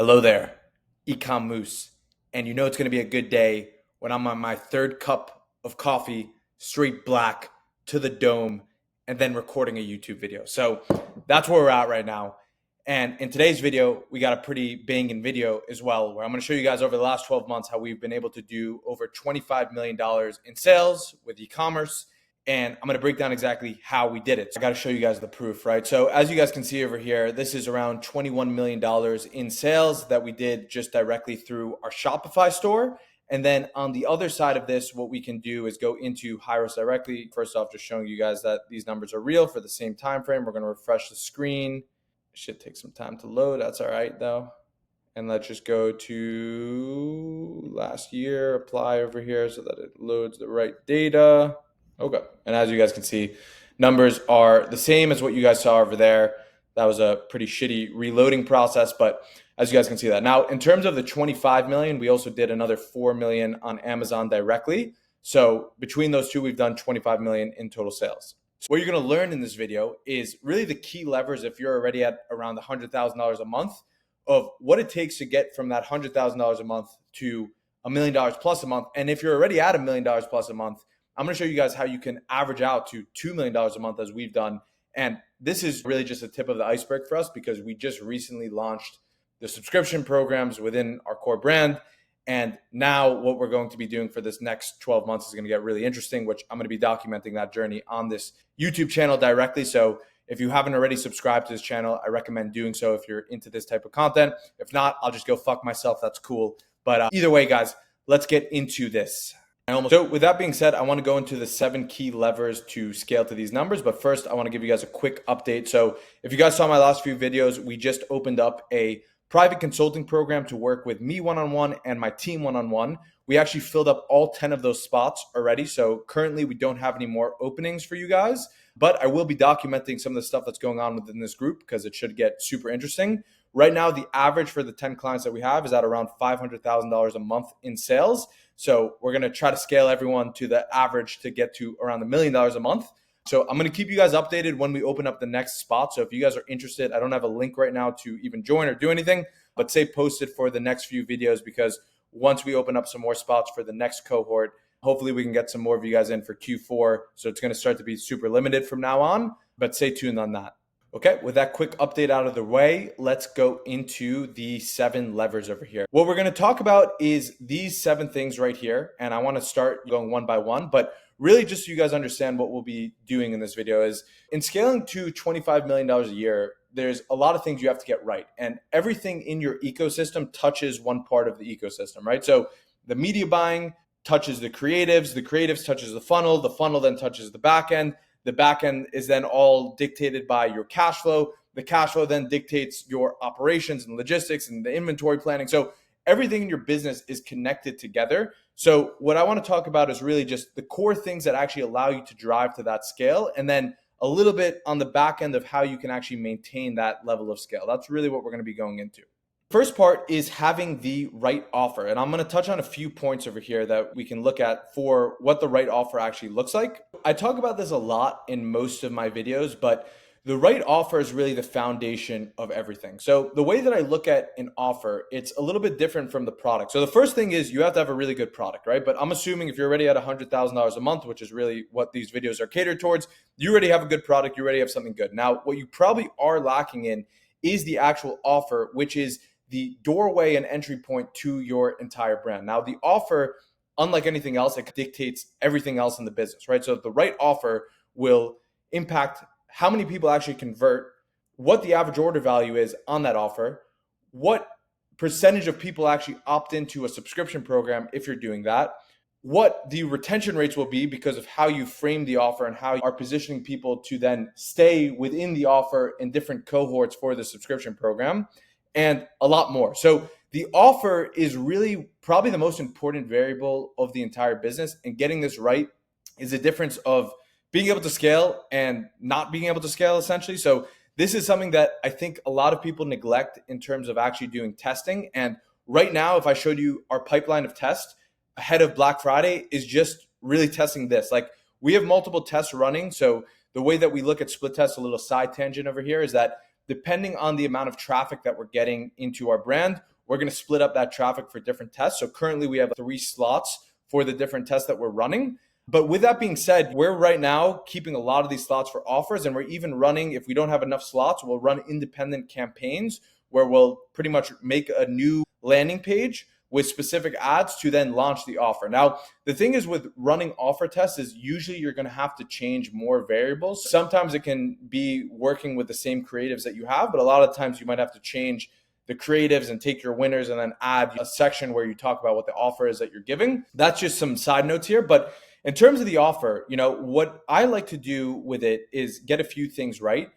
Hello there, Ecom Moose. And you know it's going to be a good day when I'm on my third cup of coffee, straight black, to the dome, and then recording a YouTube video. So that's where we're at right now. And in today's video, we got a pretty banging video as well, where I'm going to show you guys over the last 12 months how we've been able to do over $25 million in sales with e-commerce. And I'm going to break down exactly how we did it. So I got to show you guys the proof, right? So as you guys can see over here, this is around $21 million in sales that we did just directly through our Shopify store. And then on the other side of this, what we can do is go into Hyros directly. First off, just showing you guys that these numbers are real for the same time frame. We're going to refresh the screen. It should take some time to load. That's all right though. And let's just go to last year, apply over here so that it loads the right data. Okay. And as you guys can see, numbers are the same as what you guys saw over there. That was a pretty shitty reloading process, but as you guys can see that. Now, in terms of the 25 million, we also did another 4 million on Amazon directly. So between those two, we've done 25 million in total sales. So what you're going to learn in this video is really the key levers if you're already at around the $100,000 a month of what it takes to get from that $100,000 a month to $1 million plus a month. And if you're already at $1 million plus a month, I'm going to show you guys how you can average out to $2 million a month as we've done. And this is really just a tip of the iceberg for us because we just recently launched the subscription programs within our core brand. And now what we're going to be doing for this next 12 months is going to get really interesting, which I'm going to be documenting that journey on this YouTube channel directly. So if you haven't already subscribed to this channel, I recommend doing so if you're into this type of content. If not, I'll just go fuck myself. That's cool. But either way, guys, let's get into this. So with that being said, I want to go into the 7 key levers to scale to these numbers. But first, I want to give you guys a quick update. So if you guys saw my last few videos, we just opened up a private consulting program to work with me one-on-one and my team one-on-one. We actually filled up all 10 of those spots already. So currently we don't have any more openings for you guys, but I will be documenting some of the stuff that's going on within this group because it should get super interesting. Right now, the average for the 10 clients that we have is at around $500,000 a month in sales. So we're going to try to scale everyone to the average to get to around $1 million a month. So I'm going to keep you guys updated when we open up the next spot. So if you guys are interested, I don't have a link right now to even join or do anything, but stay posted for the next few videos because once we open up some more spots for the next cohort, hopefully we can get some more of you guys in for Q4. So it's going to start to be super limited from now on, but stay tuned on that. Okay, with that quick update out of the way, let's go into the 7 levers over here. What we're going to talk about is these 7 things right here. And I want to start going one by one, but really just so you guys understand what we'll be doing in this video is in scaling to $25 million a year, there's a lot of things you have to get right. And everything in your ecosystem touches one part of the ecosystem, right? So the media buying touches the creatives touches the funnel then touches the back end. The back end is then all dictated by your cash flow. The cash flow then dictates your operations and logistics and the inventory planning. So everything in your business is connected together. So what I want to talk about is really just the core things that actually allow you to drive to that scale. And then a little bit on the back end of how you can actually maintain that level of scale. That's really what we're going to be going into. First part is having the right offer. And I'm going to touch on a few points over here that we can look at for what the right offer actually looks like. I talk about this a lot in most of my videos, but the right offer is really the foundation of everything. So the way that I look at an offer, it's a little bit different from the product. So the first thing is you have to have a really good product, right? But I'm assuming if you're already at $100,000 a month, which is really what these videos are catered towards, you already have a good product, you already have something good. Now, what you probably are lacking in is the actual offer, which is the doorway and entry point to your entire brand. Now, the offer, unlike anything else, it dictates everything else in the business, right? So the right offer will impact how many people actually convert, what the average order value is on that offer, what percentage of people actually opt into a subscription program if you're doing that, what the retention rates will be because of how you frame the offer and how you are positioning people to then stay within the offer in different cohorts for the subscription program, and a lot more. So the offer is really probably the most important variable of the entire business, and getting this right is the difference of being able to scale and not being able to scale, essentially. So this is something that I think a lot of people neglect in terms of actually doing testing. And right now, if I showed you our pipeline of tests ahead of Black Friday is just really testing this. Like we have multiple tests running. So the way that we look at split tests, a little side tangent over here, is that depending on the amount of traffic that we're getting into our brand, we're going to split up that traffic for different tests. So currently we have 3 slots for the different tests that we're running. But with that being said, we're right now keeping a lot of these slots for offers, and we're even running, if we don't have enough slots, we'll run independent campaigns where we'll pretty much make a new landing page with specific ads to then launch the offer. Now, the thing is with running offer tests is usually you're going to have to change more variables. Sometimes it can be working with the same creatives that you have, but a lot of times you might have to change the creatives and take your winners and then add a section where you talk about what the offer is that you're giving. That's just some side notes here. But in terms of the offer, what I like to do with it is get a few things right.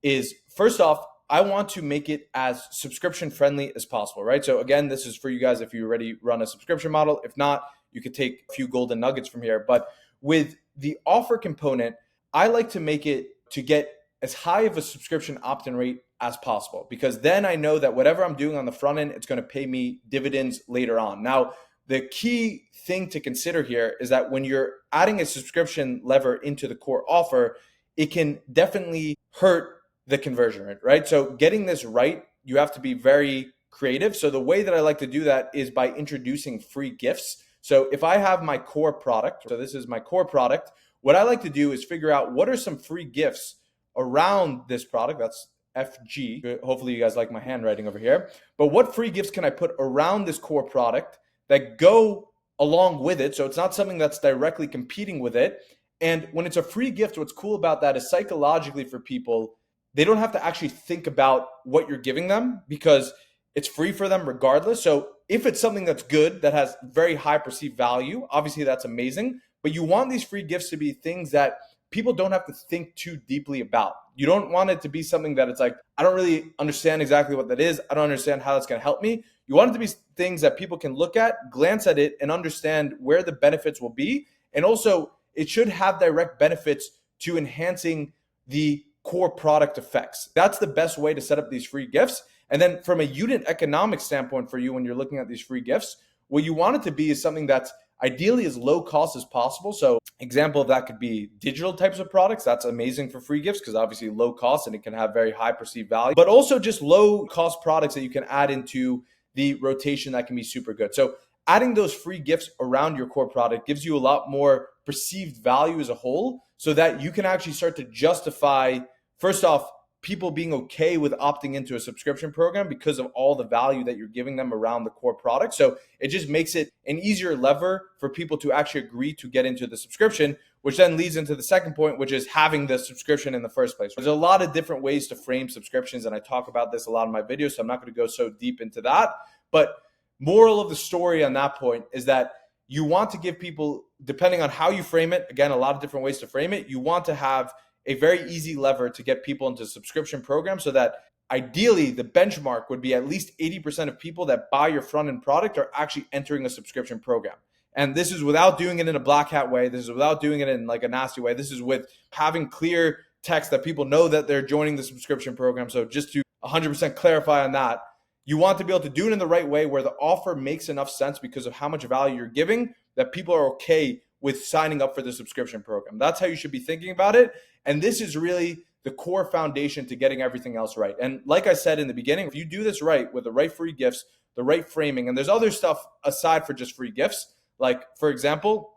Is first off, I want to make it as subscription friendly as possible, right? So again, this is for you guys if you already run a subscription model. If not, you could take a few golden nuggets from here. But with the offer component, I like to make it to get as high of a subscription opt-in rate as possible, because then I know that whatever I'm doing on the front end, it's going to pay me dividends later on. Now, the key thing to consider here is that when you're adding a subscription lever into the core offer, it can definitely hurt the conversion rate, right? So getting this right, you have to be very creative. So the way that I like to do that is by introducing free gifts. So if I have my core product, so this is my core product, what I like to do is figure out what are some free gifts around this product. That's FG. Hopefully you guys like my handwriting over here. But what free gifts can I put around this core product that go along with it? So it's not something that's directly competing with it. And when it's a free gift, what's cool about that is psychologically for people, they don't have to actually think about what you're giving them because it's free for them regardless. So if it's something that's good, that has very high perceived value, obviously that's amazing. But you want these free gifts to be things that people don't have to think too deeply about. You don't want it to be something that it's like, I don't really understand exactly what that is. I don't understand how that's going to help me. You want it to be things that people can look at, glance at it, and understand where the benefits will be. And also, it should have direct benefits to enhancing the core product effects. That's the best way to set up these free gifts. And then from a unit economic standpoint for you, when you're looking at these free gifts, what you want it to be is something that's ideally as low cost as possible. So example of that could be digital types of products. That's amazing for free gifts because obviously low cost and it can have very high perceived value, but also just low cost products that you can add into the rotation that can be super good. So adding those free gifts around your core product gives you a lot more perceived value as a whole so that you can actually start to justify, first off, people being okay with opting into a subscription program because of all the value that you're giving them around the core product. So it just makes it an easier lever for people to actually agree to get into the subscription, which then leads into the second point, which is having the subscription in the first place. There's a lot of different ways to frame subscriptions, and I talk about this a lot in my videos, so I'm not going to go so deep into that. But moral of the story on that point is that you want to give people, depending on how you frame it, again, a lot of different ways to frame it, you want to have a very easy lever to get people into a subscription program so that ideally the benchmark would be at least 80% of people that buy your front-end product are actually entering a subscription program. And this is without doing it in a black hat way. This is without doing it in like a nasty way. This is with having clear text that people know that they're joining the subscription program. So just to 100% clarify on that, you want to be able to do it in the right way where the offer makes enough sense because of how much value you're giving that people are okay with signing up for the subscription program. That's how you should be thinking about it. And this is really the core foundation to getting everything else right. And like I said in the beginning, if you do this right with the right free gifts, the right framing, and there's other stuff aside for just free gifts, like for example,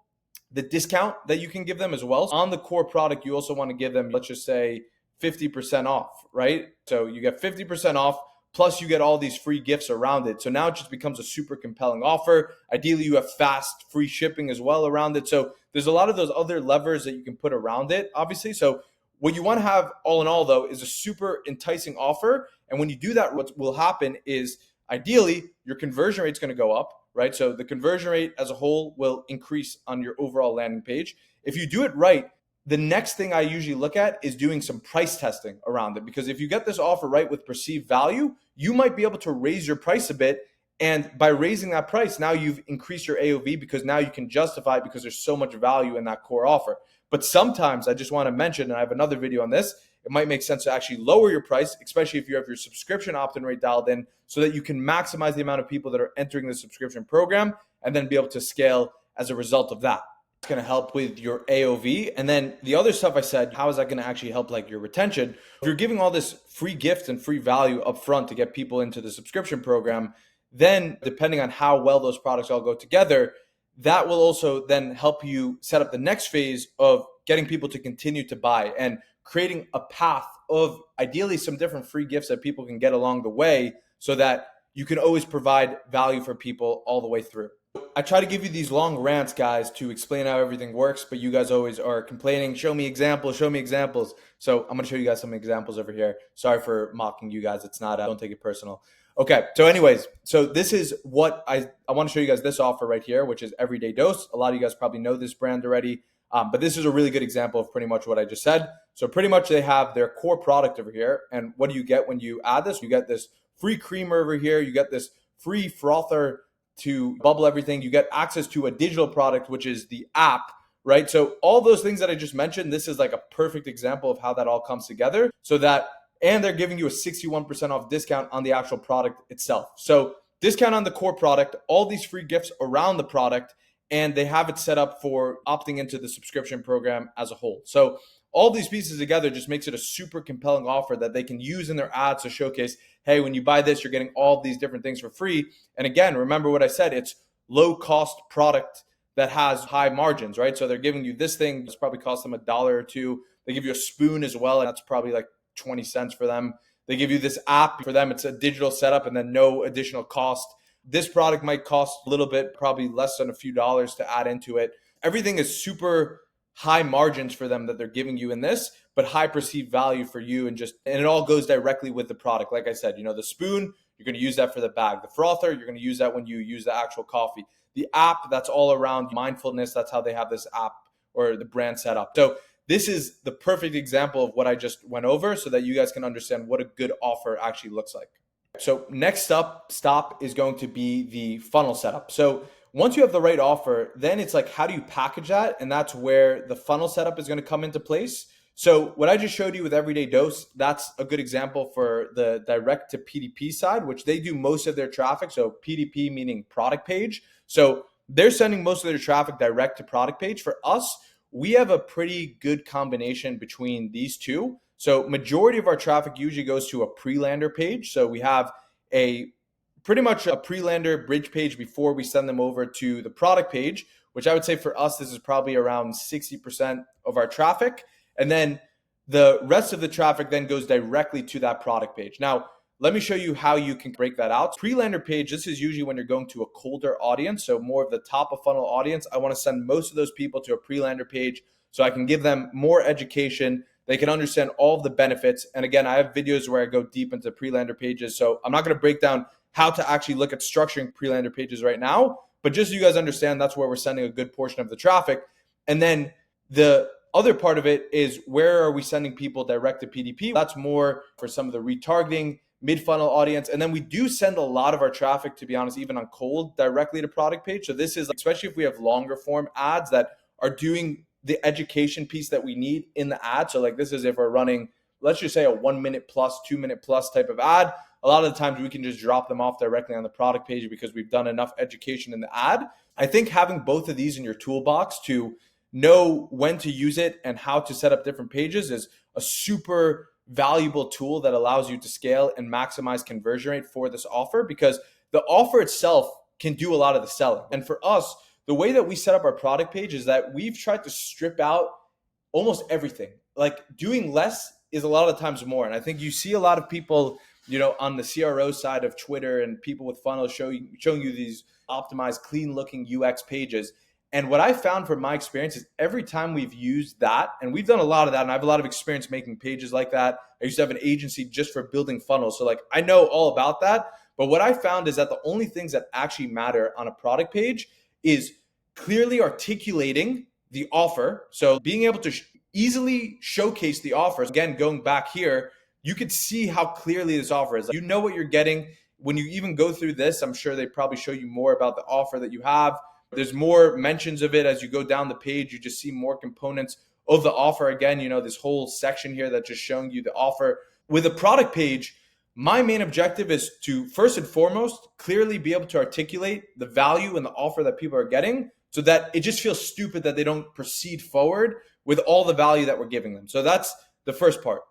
the discount that you can give them as well. On the core product, you also want to give them, let's just say 50% off, right? So you get 50% off, plus you get all these free gifts around it. So now it just becomes a super compelling offer. Ideally, you have fast free shipping as well around it. So there's a lot of those other levers that you can put around it, obviously. So what you want to have all in all, though, is a super enticing offer. And when you do that, what will happen is ideally your conversion rate is going to go up, right? So the conversion rate as a whole will increase on your overall landing page. If you do it right, the next thing I usually look at is doing some price testing around it. Because if you get this offer right with perceived value, you might be able to raise your price a bit. And by raising that price, now you've increased your AOV because now you can justify it because there's so much value in that core offer. But sometimes I just want to mention, and I have another video on this, it might make sense to actually lower your price, especially if you have your subscription opt-in rate dialed in, so that you can maximize the amount of people that are entering the subscription program and then be able to scale as a result of that. It's going to help with your AOV. And then the other stuff I said, how is that going to actually help like your retention? If you're giving all this free gift and free value up front to get people into the subscription program, then depending on how well those products all go together, that will also then help you set up the next phase of getting people to continue to buy and creating a path of ideally some different free gifts that people can get along the way so that you can always provide value for people all the way through. I try to give you these long rants, guys, to explain how everything works, but you guys always are complaining, show me examples, show me examples. So I'm going to show you guys some examples over here. Sorry for mocking you guys. It's not, don't take it personal. Okay, so anyways, so this is what I want to show you guys this offer right here, which is Everyday Dose. A lot of you guys probably know this brand already, but this is a really good example of pretty much what I just said. So pretty much they have their core product over here, and what do you get when you add this? You get this free creamer over here. You get this free frother to bubble everything. You get access to a digital product, which is the app, right? So all those things that I just mentioned, this is like a perfect example of how that all comes together so that, and they're giving you a 61% off discount on the actual product itself. So discount on the core product, all these free gifts around the product, and they have it set up for opting into the subscription program as a whole. So all these pieces together just makes it a super compelling offer that they can use in their ads to showcase, hey, when you buy this, you're getting all these different things for free. And again, remember what I said, it's low cost product that has high margins, right? So they're giving you this thing, it's probably cost them $1 or $2. They give you a spoon as well, and that's probably like 20 cents for them. They give you this app. For them, it's a digital setup and then no additional cost. This product might cost a little bit, probably less than a few dollars to add into it. Everything is super high margins for them that they're giving you in this, but high perceived value for you, and it all goes directly with the product. Like I said, the spoon, you're going to use that for the bag. The frother, you're going to use that when you use the actual coffee. The app, that's all around mindfulness. That's how they have this app or the brand set up. So this is the perfect example of what I just went over so that you guys can understand what a good offer actually looks like. So next stop is going to be the funnel setup. So once you have the right offer, then it's like, how do you package that? And that's where the funnel setup is going to come into place. So what I just showed you with Everyday Dose, that's a good example for the direct to PDP side, which they do most of their traffic. So PDP meaning product page. So they're sending most of their traffic direct to product page. For us, we have a pretty good combination between these two. So majority of our traffic usually goes to a pre-lander page. So we have pretty much a pre-lander bridge page before we send them over to the product page, which I would say for us, this is probably around 60% of our traffic. And then the rest of the traffic then goes directly to that product page. Now, let me show you how you can break that out. Pre-lander page, this is usually when you're going to a colder audience, so more of the top of funnel audience. I want to send most of those people to a pre-lander page so I can give them more education. They can understand all of the benefits. And again, I have videos where I go deep into pre-lander pages. So I'm not going to break down how to actually look at structuring pre-lander pages right now, but just so you guys understand, that's where we're sending a good portion of the traffic. And then the other part of it is, where are we sending people direct to PDP? That's more for some of the retargeting, mid-funnel audience. And then we do send a lot of our traffic, to be honest, even on cold, directly to product page. So this is, especially if we have longer form ads that are doing the education piece that we need in the ad. So like this is if we're running, let's just say a 1 minute plus, 2 minute plus type of ad. A lot of the times we can just drop them off directly on the product page because we've done enough education in the ad. I think having both of these in your toolbox to know when to use it and how to set up different pages is a super valuable tool that allows you to scale and maximize conversion rate for this offer, because the offer itself can do a lot of the selling. And for us, the way that we set up our product page is that we've tried to strip out almost everything. Like doing less is a lot of times more. And I think you see a lot of people, on the CRO side of Twitter and people with funnels showing you these optimized, clean looking UX pages. And what I found from my experience is every time we've used that, and we've done a lot of that, and I have a lot of experience making pages like that. I used to have an agency just for building funnels. So like I know all about that. But what I found is that the only things that actually matter on a product page is clearly articulating the offer. So being able to easily showcase the offers. Again, going back here, you could see how clearly this offer is. You know what you're getting. When you even go through this, I'm sure they probably show you more about the offer that you have. There's more mentions of it as you go down the page. You just see more components of the offer. Again, this whole section here that's just showing you the offer. With a product page, my main objective is to, first and foremost, clearly be able to articulate the value and the offer that people are getting so that it just feels stupid that they don't proceed forward with all the value that we're giving them. So that's the first part.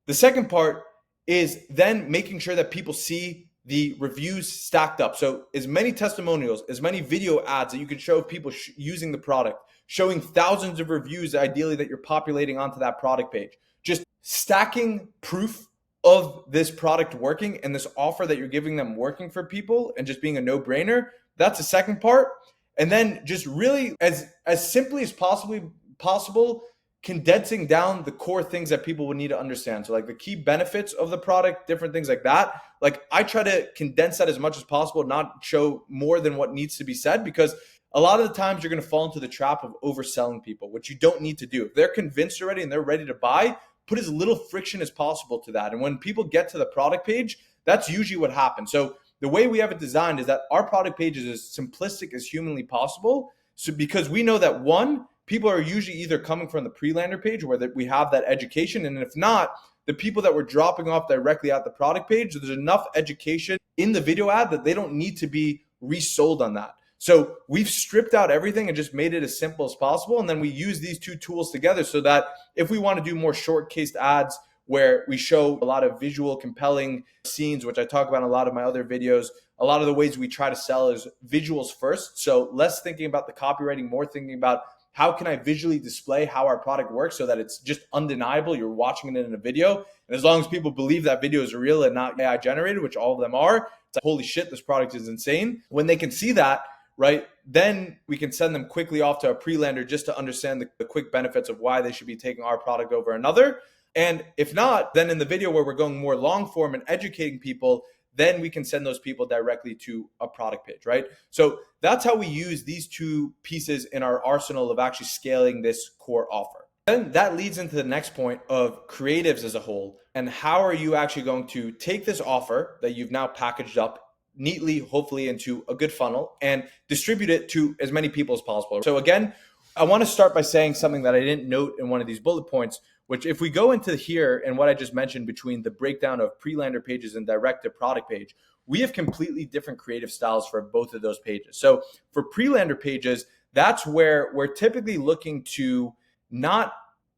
The second part is then making sure that people see the reviews stacked up. So as many testimonials, as many video ads that you can show of people using the product, showing thousands of reviews, ideally, that you're populating onto that product page. Just stacking proof of this product working and this offer that you're giving them working for people and just being a no-brainer. That's the second part. And then just really as simply as possible, condensing down the core things that people would need to understand. So like the key benefits of the product, different things like that. Like I try to condense that as much as possible, not show more than what needs to be said, because a lot of the times you're going to fall into the trap of overselling people, which you don't need to do. If they're convinced already and they're ready to buy, put as little friction as possible to that. And when people get to the product page, that's usually what happens. So the way we have it designed is that our product page is as simplistic as humanly possible. So because we know that one, people are usually either coming from the pre-lander page where we have that education. And if not, the people that we're dropping off directly at the product page, there's enough education in the video ad that they don't need to be resold on that. So we've stripped out everything and just made it as simple as possible. And then we use these two tools together so that if we want to do more short-cased ads where we show a lot of visual compelling scenes, which I talk about in a lot of my other videos, a lot of the ways we try to sell is visuals first. So less thinking about the copywriting, more thinking about how can I visually display how our product works so that it's just undeniable. You're watching it in a video. And as long as people believe that video is real and not AI generated, which all of them are, it's like, holy shit, this product is insane. When they can see that, right, then we can send them quickly off to a pre-lander just to understand the quick benefits of why they should be taking our product over another. And if not, then in the video where we're going more long form and educating people, then we can send those people directly to a product page, right? So that's how we use these two pieces in our arsenal of actually scaling this core offer. Then that leads into the next point of creatives as a whole. And how are you actually going to take this offer that you've now packaged up neatly, hopefully into a good funnel, and distribute it to as many people as possible. So again, I want to start by saying something that I didn't note in one of these bullet points, which if we go into here and what I just mentioned between the breakdown of pre-lander pages and direct to product page, we have completely different creative styles for both of those pages. So for pre-lander pages, that's where we're typically looking to not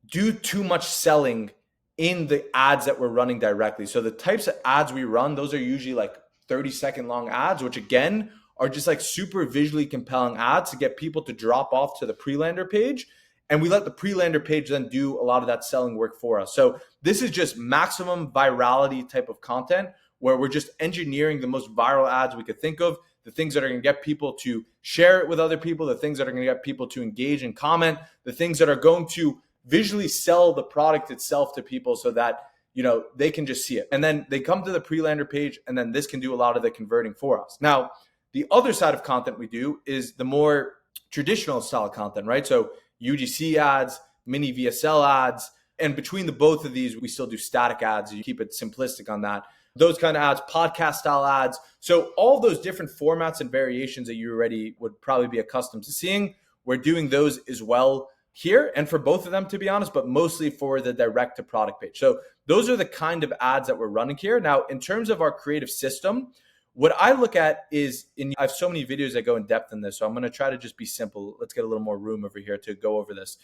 do too much selling in the ads that we're running directly. So the types of ads we run, those are usually like 30-second long ads, which again are just like super visually compelling ads to get people to drop off to the pre-lander page. And we let the pre-lander page then do a lot of that selling work for us. So this is just maximum virality type of content where we're just engineering the most viral ads we could think of, the things that are going to get people to share it with other people, the things that are going to get people to engage and comment, the things that are going to visually sell the product itself to people so that they can just see it. And then they come to the pre-lander page, and then this can do a lot of the converting for us. Now, the other side of content we do is the more traditional style content, right? So UGC ads, mini-VSL ads, and between the both of these, we still do static ads. You keep it simplistic on that. Those kind of ads, podcast style ads. So all those different formats and variations that you already would probably be accustomed to seeing, we're doing those as well here, and for both of them, to be honest, but mostly for the direct to product page. So those are the kind of ads that we're running here. Now, in terms of our creative system, what I look at is, I have so many videos that go in depth in this, so I'm going to try to just be simple. Let's get a little more room over here to go over this.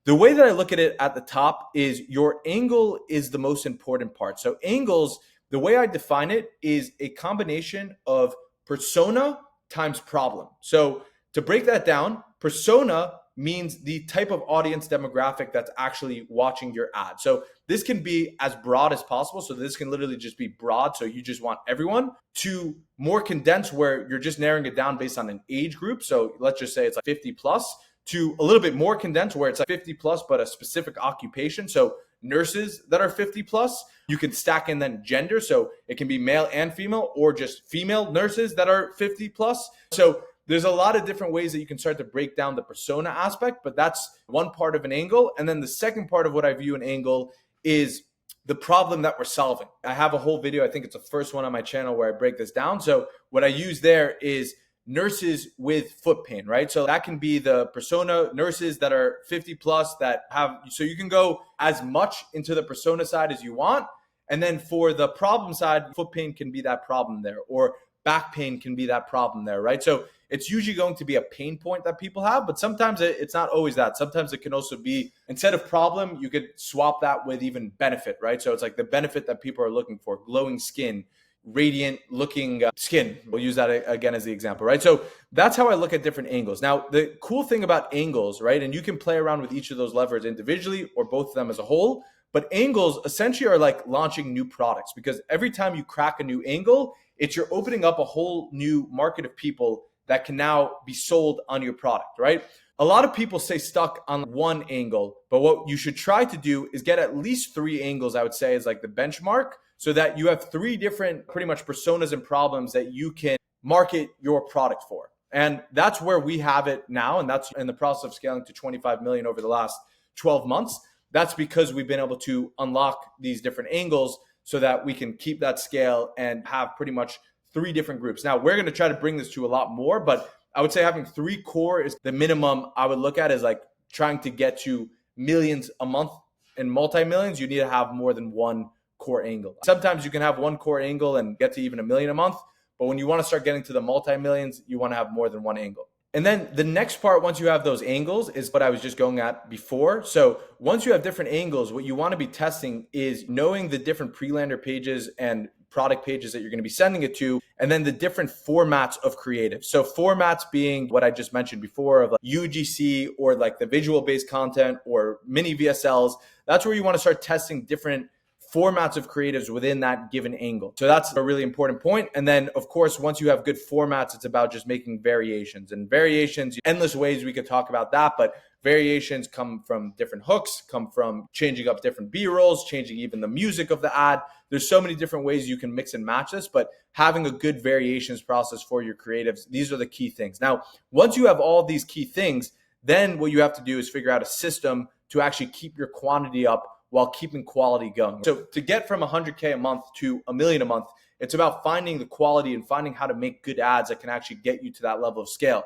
The way that I look at it at the top is your angle is the most important part. So angles, the way I define it is a combination of persona times problem. So to break that down, persona means the type of audience demographic that's actually watching your ad. So this can be as broad as possible. So this can literally just be broad. So you just want everyone, to more condensed where you're just narrowing it down based on an age group. So let's just say it's like 50 plus, to a little bit more condensed where it's like 50 plus, but a specific occupation. So nurses that are 50 plus, you can stack in then gender. So it can be male and female, or just female nurses that are 50 plus. So there's a lot of different ways that you can start to break down the persona aspect, but that's one part of an angle. And then the second part of what I view an angle is the problem that we're solving. I have a whole video, I think it's the first one on my channel, where I break this down. So what I use there is nurses with foot pain, right? So that can be the persona, nurses that are 50 plus that have, so you can go as much into the persona side as you want. And then for the problem side, foot pain can be that problem there, or back pain can be that problem there, right? So it's usually going to be a pain point that people have, but sometimes it's not always that. Sometimes it can also be, instead of problem, you could swap that with even benefit, right? So it's like the benefit that people are looking for, glowing skin, radiant looking skin. We'll use that again as the example, right? So that's how I look at different angles. Now, the cool thing about angles, right? And you can play around with each of those levers individually or both of them as a whole. But angles essentially are like launching new products, because every time you crack a new angle, you're opening up a whole new market of people that can now be sold on your product, right? A lot of people stay stuck on one angle, but what you should try to do is get at least 3 angles, I would say, is like the benchmark, so that you have 3 different pretty much personas and problems that you can market your product for. And that's where we have it now. And that's in the process of scaling to 25 million over the last 12 months. That's because we've been able to unlock these different angles so that we can keep that scale and have pretty much 3 different groups. Now, we're going to try to bring this to a lot more, but I would say having 3 core is the minimum I would look at, is like trying to get to millions a month and multi-millions. You need to have more than 1 core angle. Sometimes you can have 1 core angle and get to even $1 million a month. But when you want to start getting to the multi-millions, you want to have more than 1 angle. And then the next part, once you have those angles, is what I was just going at before. So once you have different angles, what you want to be testing is knowing the different pre-lander pages and product pages that you're going to be sending it to, and then the different formats of creative. So formats being what I just mentioned before, of like UGC or like the visual-based content or mini-VSLs. That's where you want to start testing different formats of creatives within that given angle. So that's a really important point. And then, of course, once you have good formats, it's about just making variations. And variations, endless ways we could talk about that, but variations come from different hooks, come from changing up different B-rolls, changing even the music of the ad. There's so many different ways you can mix and match this, but having a good variations process for your creatives, these are the key things. Now, once you have all these key things, then what you have to do is figure out a system to actually keep your quantity up while keeping quality going. So to get from 100K a month to $1 million a month, it's about finding the quality and finding how to make good ads that can actually get you to that level of scale.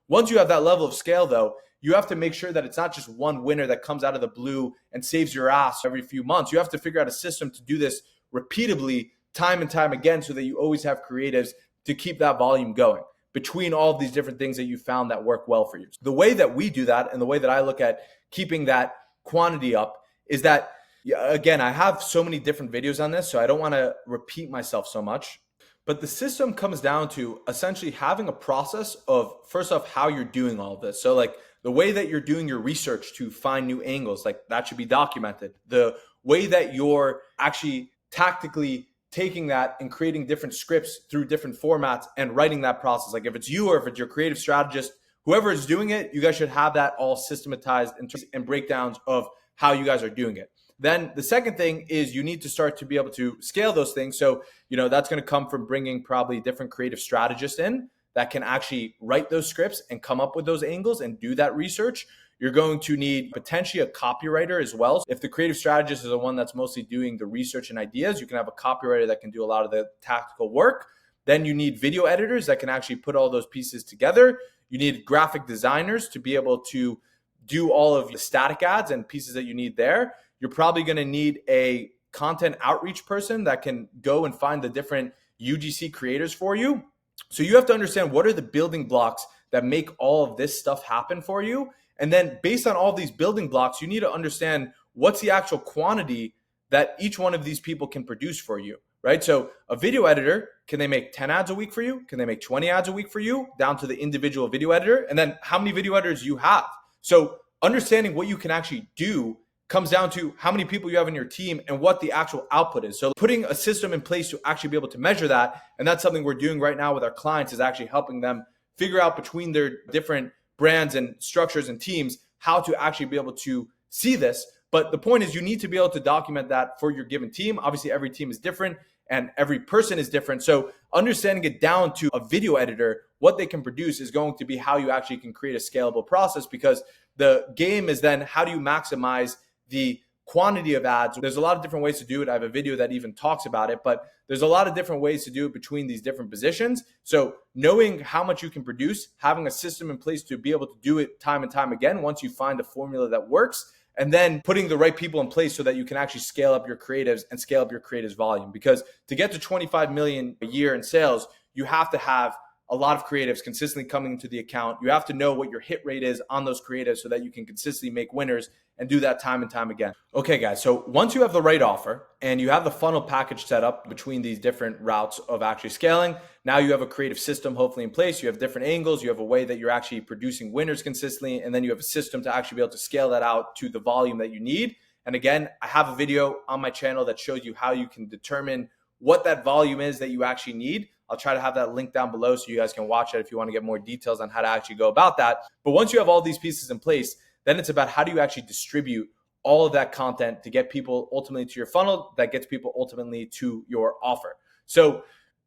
Once you have that level of scale, though, you have to make sure that it's not just one winner that comes out of the blue and saves your ass every few months. You have to figure out a system to do this repeatedly, time and time again, so that you always have creatives to keep that volume going between all of these different things that you found that work well for you. The way that we do that, and the way that I look at keeping that quantity up, is that, again, I have so many different videos on this, so I don't want to repeat myself so much. But the system comes down to essentially having a process of, first off, how you're doing all of this. So like the way that you're doing your research to find new angles, like that should be documented. The way that you're actually tactically taking that and creating different scripts through different formats and writing that process. Like if it's you or if it's your creative strategist, whoever is doing it, you guys should have that all systematized and breakdowns of how you guys are doing it. Then the second thing is you need to start to be able to scale those things. So, that's going to come from bringing probably different creative strategists in that can actually write those scripts and come up with those angles and do that research. You're going to need potentially a copywriter as well. If the creative strategist is the one that's mostly doing the research and ideas, you can have a copywriter that can do a lot of the tactical work. Then you need video editors that can actually put all those pieces together. You need graphic designers to be able to do all of the static ads and pieces that you need there. You're probably going to need a content outreach person that can go and find the different UGC creators for you. So you have to understand what are the building blocks that make all of this stuff happen for you. And then based on all these building blocks, you need to understand what's the actual quantity that each one of these people can produce for you, right? So a video editor, can they make 10 ads a week for you? Can they make 20 ads a week for you, down to the individual video editor? And then how many video editors you have? So understanding what you can actually do comes down to how many people you have in your team and what the actual output is. So putting a system in place to actually be able to measure that, and that's something we're doing right now with our clients, is actually helping them figure out between their different brands and structures and teams how to actually be able to see this. But the point is you need to be able to document that for your given team. Obviously, every team is different and every person is different. So understanding it down to a video editor, what they can produce, is going to be how you actually can create a scalable process, because the game is then how do you maximize the quantity of ads. There's a lot of different ways to do it. I have a video that even talks about it, but there's a lot of different ways to do it between these different positions. So knowing how much you can produce, having a system in place to be able to do it time and time again once you find a formula that works, and then putting the right people in place so that you can actually scale up your creatives and scale up your creatives volume. Because to get to 25 million a year in sales, you have to have a lot of creatives consistently coming into the account. You have to know what your hit rate is on those creatives so that you can consistently make winners and do that time and time again. Okay, guys, so once you have the right offer and you have the funnel package set up between these different routes of actually scaling, now you have a creative system hopefully in place. You have different angles. You have a way that you're actually producing winners consistently, and then you have a system to actually be able to scale that out to the volume that you need. And again, I have a video on my channel that shows you how you can determine what that volume is that you actually need. I'll try to have that link down below so you guys can watch it if you want to get more details on how to actually go about that. But once you have all these pieces in place, then it's about how do you actually distribute all of that content to get people ultimately to your funnel that gets people ultimately to your offer. So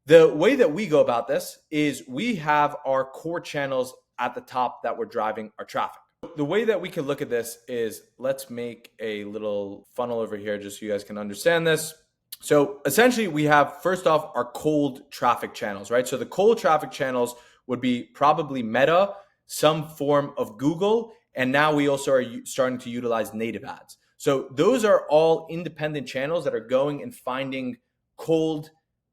the way that we go about this is we have our core channels at the top that we're driving our traffic. The way that we can look at this is, let's make a little funnel over here just so you guys can understand this. So essentially we have, first off, our cold traffic channels, right? So the cold traffic channels would be probably Meta, some form of Google, and now we also are starting to utilize native ads. So those are all independent channels that are going and finding cold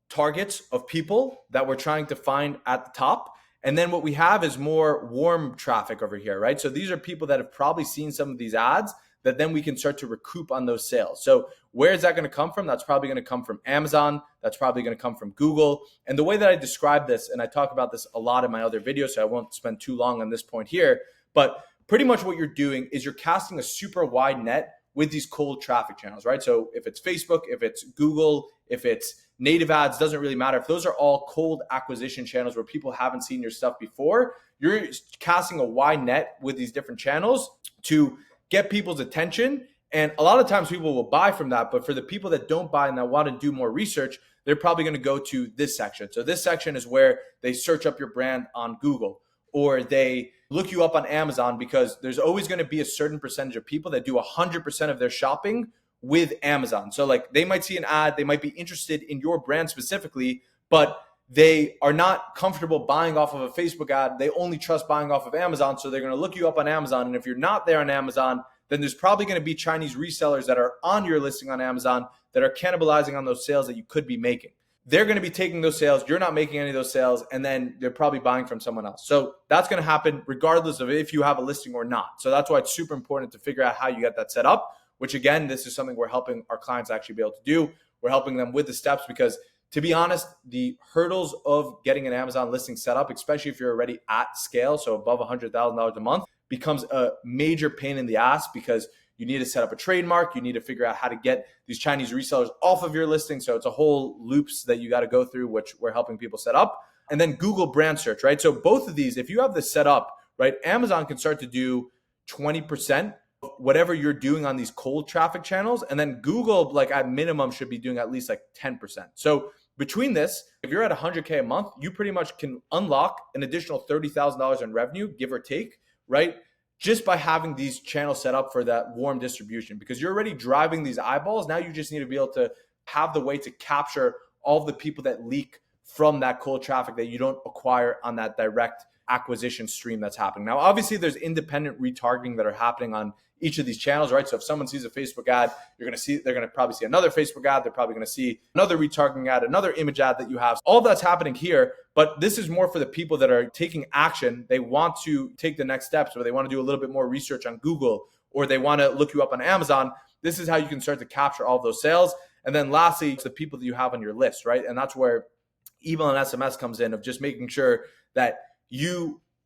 targets of people that we're trying to find at the top. And then what we have is more warm traffic over here, right? So these are people that have probably seen some of these ads that then we can start to recoup on those sales. So where is that going to come from? That's probably going to come from Amazon. That's probably going to come from Google. And the way that I describe this, and I talk about this a lot in my other videos, so I won't spend too long on this point here, but pretty much what you're doing is you're casting a super wide net with these cold traffic channels, right? So if it's Facebook, if it's Google, if it's native ads, doesn't really matter. If those are all cold acquisition channels where people haven't seen your stuff before, you're casting a wide net with these different channels to get people's attention. And a lot of times people will buy from that, but for the people that don't buy and that want to do more research, they're probably going to go to this section. So this section is where they search up your brand on Google, or they look you up on Amazon, because there's always going to be a certain percentage of people that do 100% of their shopping with Amazon. So like they might see an ad, they might be interested in your brand specifically, but they are not comfortable buying off of a Facebook ad. They only trust buying off of Amazon. So they're going to look you up on Amazon. And if you're not there on Amazon, then there's probably going to be Chinese resellers that are on your listing on Amazon that are cannibalizing on those sales that you could be making. They're going to be taking those sales. You're not making any of those sales. And then they're probably buying from someone else. So that's going to happen regardless of if you have a listing or not. So that's why it's super important to figure out how you get that set up, which again, this is something we're helping our clients actually be able to do. We're helping them with the steps because, to be honest, the hurdles of getting an Amazon listing set up, especially if you're already at scale, so above $100,000 a month, becomes a major pain in the ass because you need to set up a trademark. You need to figure out how to get these Chinese resellers off of your listing. So it's a whole loops that you got to go through, which we're helping people set up. And then Google brand search, right? So both of these, if you have this set up, right, Amazon can start to do 20% of whatever you're doing on these cold traffic channels. And then Google, like at minimum, should be doing at least like 10%. So between this, if you're at 100K a month, you pretty much can unlock an additional $30,000 in revenue, give or take, right? Just by having these channels set up for that warm distribution, because you're already driving these eyeballs. Now you just need to be able to have the way to capture all of the people that leak from that cold traffic that you don't acquire on that direct acquisition stream that's happening. Now, obviously there's independent retargeting that are happening on each of these channels, right? So if someone sees a Facebook ad, they're going to probably see another Facebook ad. They're probably going to see another retargeting ad, another image ad that you have. All that's happening here, but this is more for the people that are taking action. They want to take the next steps, or they want to do a little bit more research on Google, or they want to look you up on Amazon. This is how you can start to capture all of those sales. And then lastly, it's the people that you have on your list, right? And that's where email and SMS comes in, of just making sure that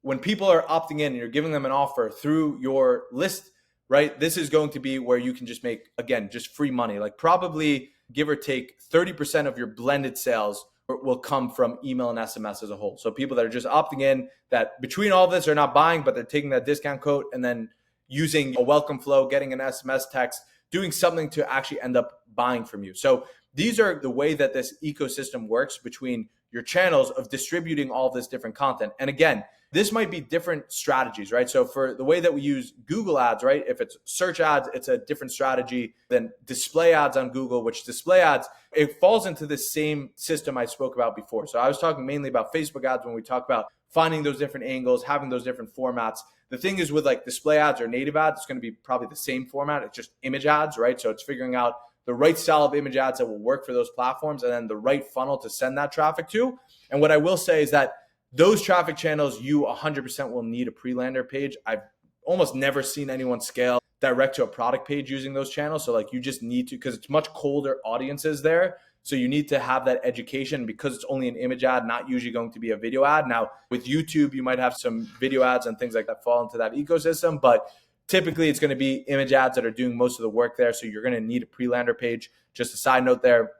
when people are opting in and you're giving them an offer through your list, right? This is going to be where you can just make, again, just free money. Like probably give or take 30% of your blended sales will come from email and SMS as a whole. So people that are just opting in, that between all of this are not buying, but they're taking that discount code and then using a welcome flow, getting an SMS text, doing something to actually end up buying from you. So these are the way that this ecosystem works between your channels of distributing all this different content. And again, this might be different strategies, right? So for the way that we use Google ads, right? If it's search ads, it's a different strategy than display ads on Google, which display ads, it falls into the same system I spoke about before. So I was talking mainly about Facebook ads when we talk about finding those different angles, having those different formats. The thing is with like display ads or native ads, it's going to be probably the same format. It's just image ads, right? So it's figuring out the right style of image ads that will work for those platforms and then the right funnel to send that traffic to. And what I will say is that those traffic channels, you 100% will need a pre-lander page. I've almost never seen anyone scale direct to a product page using those channels. So like you just need to, because it's much colder audiences there. So you need to have that education because it's only an image ad, not usually going to be a video ad. Now with YouTube, you might have some video ads and things like that fall into that ecosystem, but typically it's going to be image ads that are doing most of the work there. So you're going to need a pre-lander page. Just a side note there.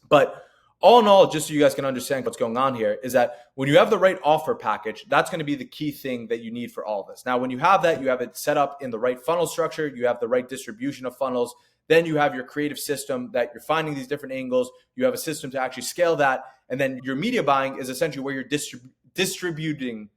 But all in all, just so you guys can understand what's going on here, is that when you have the right offer package, that's going to be the key thing that you need for all of this. Now, when you have that, you have it set up in the right funnel structure, you have the right distribution of funnels, then you have your creative system that you're finding these different angles, you have a system to actually scale that, and then your media buying is essentially where you're distributing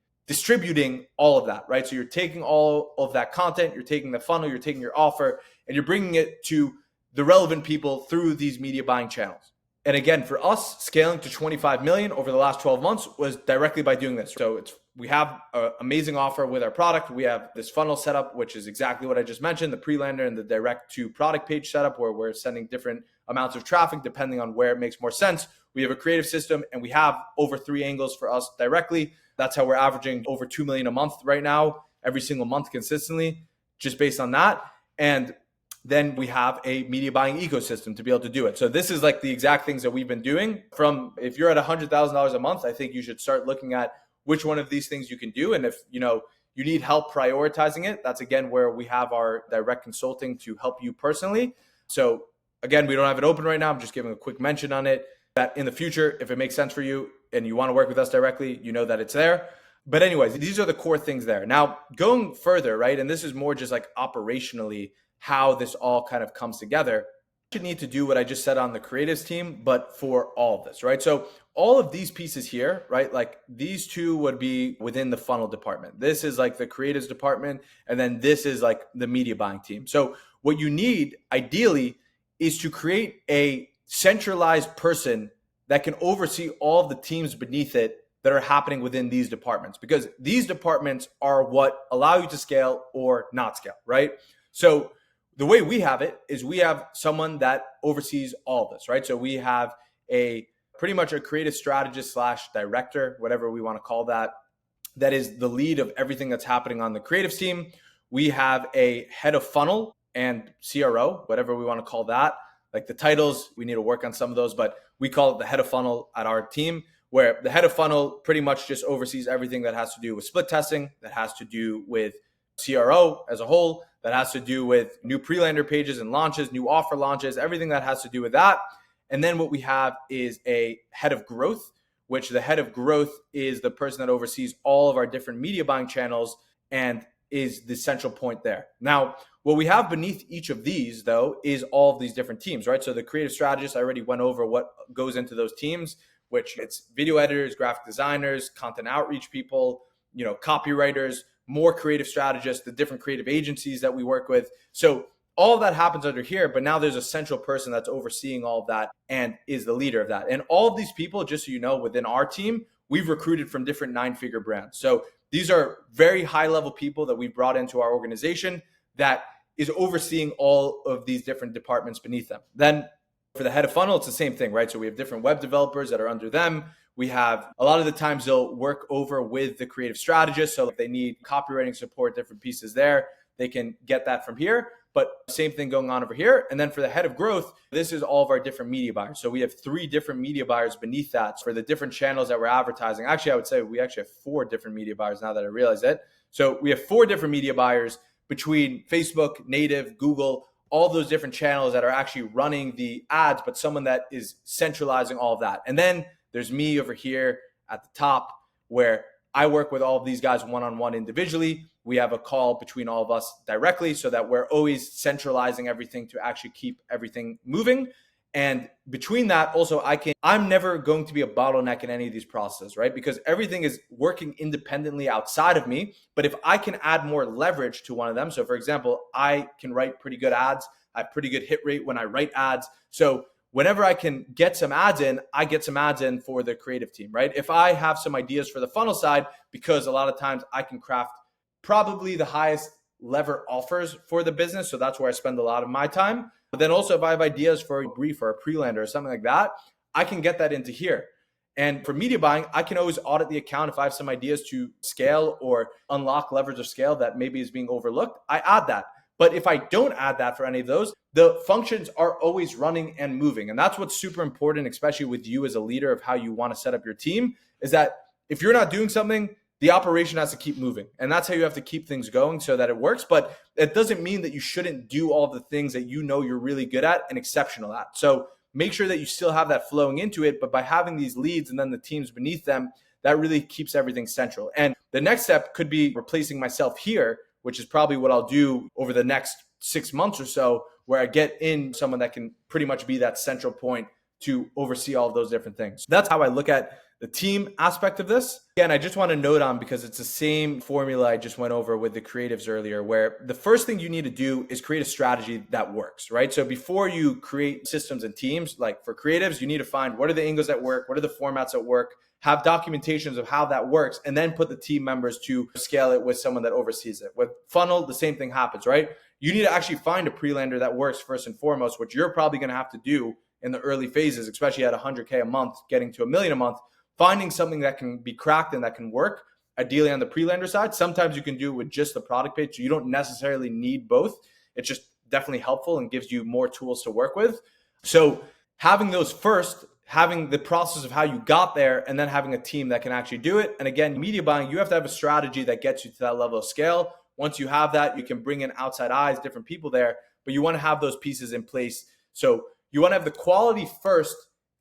all of that, right? So you're taking all of that content, you're taking the funnel, you're taking your offer, and you're bringing it to the relevant people through these media buying channels. And again, for us, scaling to 25 million over the last 12 months was directly by doing this. So we have an amazing offer with our product. We have this funnel setup, which is exactly what I just mentioned, the pre-lander and the direct to product page setup, where we're sending different amounts of traffic depending on where it makes more sense. We have a creative system and we have over 3 angles for us directly. That's how we're averaging over 2 million a month right now, every single month consistently, just based on that. And then we have a media buying ecosystem to be able to do it. So this is like the exact things that we've been doing. From if you're at $100,000 a month, I think you should start looking at which one of these things you can do. And if you need help prioritizing it, that's again where we have our direct consulting to help you personally. So again, we don't have it open right now. I'm just giving a quick mention on it, that in the future, if it makes sense for you and you want to work with us directly, you know that it's there. But anyways, these are the core things there. Now going further, right? And this is more just like operationally how this all kind of comes together. You should need to do what I just said on the creatives team, but for all of this, right? So all of these pieces here, right? Like these two would be within the funnel department. This is like the creatives department. And then this is like the media buying team. So what you need ideally is to create a centralized person that can oversee all of the teams beneath it that are happening within these departments, because these departments are what allow you to scale or not scale, right? So the way we have it is we have someone that oversees all of this, right? So we have pretty much a creative strategist / director, whatever we want to call that, that is the lead of everything that's happening on the creatives team. We have a head of funnel and CRO, whatever we want to call that. Like the titles, we need to work on some of those, but we call it the head of funnel at our team, where the head of funnel pretty much just oversees everything that has to do with split testing, that has to do with CRO as a whole, that has to do with new pre-lander pages and launches, new offer launches, everything that has to do with that. And then what we have is a head of growth, which the head of growth is the person that oversees all of our different media buying channels and is the central point there. Now, what we have beneath each of these, though, is all of these different teams, right? So the creative strategist, I already went over what goes into those teams, which it's video editors, graphic designers, content outreach people, copywriters, more creative strategists, the different creative agencies that we work with. So all of that happens under here, but now there's a central person that's overseeing all of that and is the leader of that. And all of these people, just so you know, within our team, we've recruited from different 9-figure brands. So these are very high-level people that we've brought into our organization that is overseeing all of these different departments beneath them. Then for the head of funnel, it's the same thing, right? So we have different web developers that are under them. We have a lot of the times they'll work over with the creative strategist. So if they need copywriting support, different pieces there, they can get that from here. But same thing going on over here. And then for the head of growth, this is all of our different media buyers. So we have 3 different media buyers beneath that for the different channels that we're advertising. Actually, I would say we actually have 4 different media buyers now that I realize it. So we have 4 different media buyers between Facebook, native, Google, all those different channels that are actually running the ads, but someone that is centralizing all of that. And then there's me over here at the top where I work with all of these guys one-on-one individually. We have a call between all of us directly so that we're always centralizing everything to actually keep everything moving. And between that, also, I'm never going to be a bottleneck in any of these processes, right? Because everything is working independently outside of me. But if I can add more leverage to one of them, so for example, I can write pretty good ads. I have pretty good hit rate when I write ads. So whenever I can get some ads in, I get some ads in for the creative team, right? If I have some ideas for the funnel side, because a lot of times I can craft probably the highest lever offers for the business. So that's where I spend a lot of my time. But then also if I have ideas for a brief or a pre-lander or something like that, I can get that into here. And for media buying, I can always audit the account if I have some ideas to scale or unlock leverage of scale that maybe is being overlooked. I add that. But if I don't add that for any of those, the functions are always running and moving. And that's what's super important, especially with you as a leader of how you want to set up your team, is that if you're not doing something, the operation has to keep moving. And that's how you have to keep things going so that it works. But it doesn't mean that you shouldn't do all the things that you know you're really good at and exceptional at. So make sure that you still have that flowing into it. But by having these leads and then the teams beneath them, that really keeps everything central. And the next step could be replacing myself here, which is probably what I'll do over the next 6 months or so, where I get in someone that can pretty much be that central point to oversee all of those different things. That's how I look at the team aspect of this. Again, I just want to note on, because it's the same formula I just went over with the creatives earlier, where the first thing you need to do is create a strategy that works, right? So before you create systems and teams, like for creatives, you need to find what are the angles that work, what are the formats that work, have documentations of how that works, and then put the team members to scale it with someone that oversees it. With funnel, the same thing happens, right? You need to actually find a pre-lander that works first and foremost, which you're probably going to have to do in the early phases, especially at 100K a month, getting to $1 million a month, finding something that can be cracked and that can work, ideally on the pre-lander side. Sometimes you can do it with just the product page, so you don't necessarily need both. It's just definitely helpful and gives you more tools to work with. So having those first, having the process of how you got there, and then having a team that can actually do it. And again, media buying, you have to have a strategy that gets you to that level of scale. Once you have that, you can bring in outside eyes, different people there, but you want to have those pieces in place. So you want to have the quality first,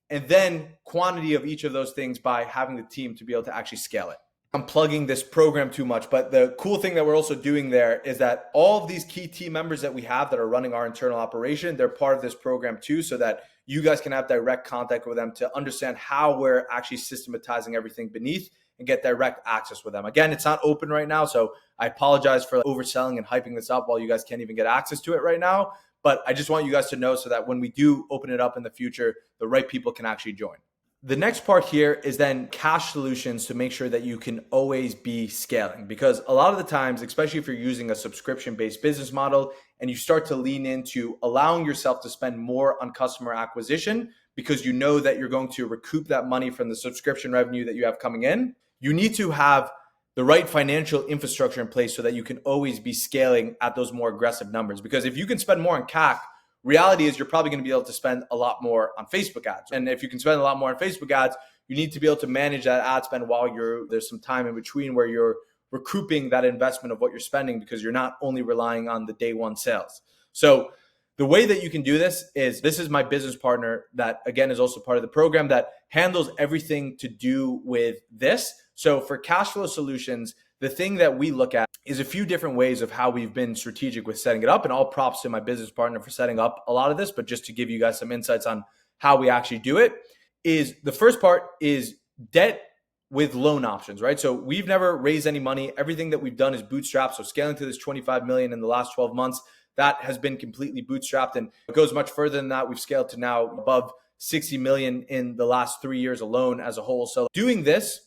and then quantity of each of those things by having the team to be able to actually scale it. I'm plugging this program too much, but the cool thing that we're also doing there is that all of these key team members that we have that are running our internal operation, they're part of this program too, so that you guys can have direct contact with them to understand how we're actually systematizing everything beneath and get direct access with them. Again, it's not open right now, so I apologize for overselling and hyping this up while you guys can't even get access to it right now. But I just want you guys to know so that when we do open it up in the future, the right people can actually join. The next part here is then cash solutions to make sure that you can always be scaling. Because a lot of the times, especially if you're using a subscription-based business model and you start to lean into allowing yourself to spend more on customer acquisition because you know that you're going to recoup that money from the subscription revenue that you have coming in, you need to have the right financial infrastructure in place so that you can always be scaling at those more aggressive numbers. Because if you can spend more on CAC, reality is you're probably going to be able to spend a lot more on Facebook ads. And if you can spend a lot more on Facebook ads, you need to be able to manage that ad spend while there's some time in between where you're recouping that investment of what you're spending, because you're not only relying on the day one sales. So the way that you can do this is my business partner that, again, is also part of the program that handles everything to do with this. So for cash flow solutions, the thing that we look at is a few different ways of how we've been strategic with setting it up. And all props to my business partner for setting up a lot of this. But just to give you guys some insights on how we actually do it, is the first part is debt with loan options, right? So we've never raised any money. Everything that we've done is bootstrapped. So scaling to this 25 million in the last 12 months, that has been completely bootstrapped, and it goes much further than that. We've scaled to now above 60 million in the last 3 years alone as a whole. So doing this